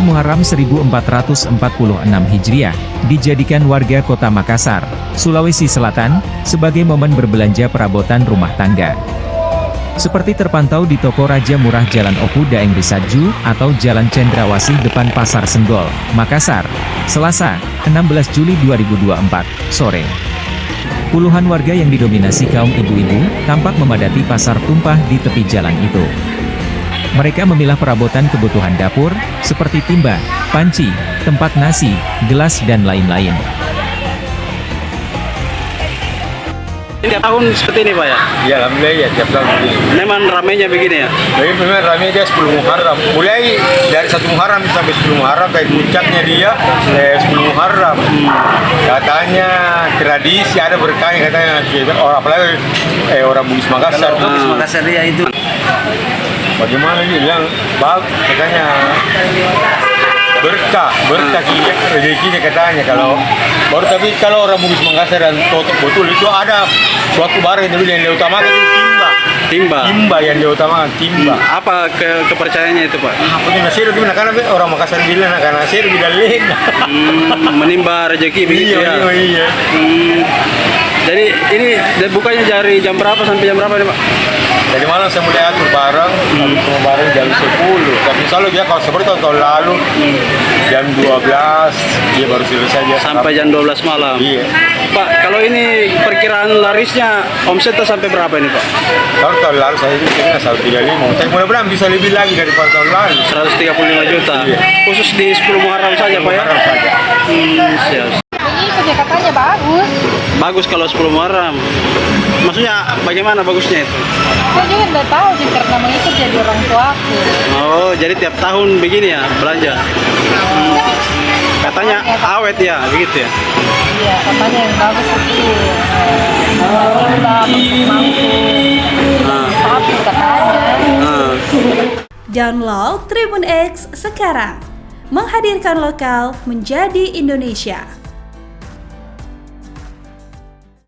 Muharram 1446 Hijriah, dijadikan warga kota Makassar, Sulawesi Selatan, sebagai momen berbelanja perabotan rumah tangga. Seperti terpantau di toko Raja Murah Jalan Oku Daeng Risaju, atau Jalan Cendrawasih depan Pasar Senggol, Makassar, Selasa, 16 Juli 2024, sore. Puluhan warga yang didominasi kaum ibu-ibu, tampak memadati pasar tumpah di tepi jalan itu. Mereka memilah perabotan kebutuhan dapur, seperti timba, panci, tempat nasi, gelas dan lain-lain. Tiap tahun seperti ini Pak ya? Iya, alhamdulillah ya, tiap tahun begini. Memang ramainya begini ya? Memang ramai dia 10 Muharram. Mulai dari 1 Muharram sampai 10 Muharram, kayak puncaknya dia 10 Muharram. Katanya tradisi ada berkahnya, katanya orang, apalagi orang Bugis Makassar. Bugis Makassar ya itu. Bagaimana dia bilang, katanya berkah rezekinya katanya kalau baru. Tapi kalau orang Bugis Makassar dan Totok betul itu ada suatu barang yang diutamakan itu timba yang diutamakan timba. Apa kepercayaannya itu Pak? Apa itu nasir itu karena orang Makassar bilang karena nasir bidalin. Menimba rezeki begitu ya. Iya. Jadi ini bukanya dari jam berapa sampai jam berapa nih Pak? Jadi malam saya mulai atur barang, semua barang jam 10. Tapi selalu dia kalau seperti tahun lalu jam 12 dia baru selesai dia. Sampai jam 12 malam. Iya. Pak, kalau ini perkiraan larisnya omsetnya sampai berapa ini Pak? Kalau tahun lalu saya itu kira 135. Tapi mudah-mudahan bisa lebih lagi daripada tahun lalu. 135 juta. Iya. Khusus di 10 Muharram saja Pak ya? Muharram saja. Siap. Ini katanya bagus. Bagus kalau 10 Muharram. Maksudnya bagaimana bagusnya itu? Saya juga nggak tahu sih karena mengikut jadi orang tuaku. Oh, jadi tiap tahun begini ya belanja? Katanya awet ya, begitu ya? Iya, katanya yang bagus itu sapi katanya. Download Tribun X sekarang, menghadirkan lokal menjadi Indonesia.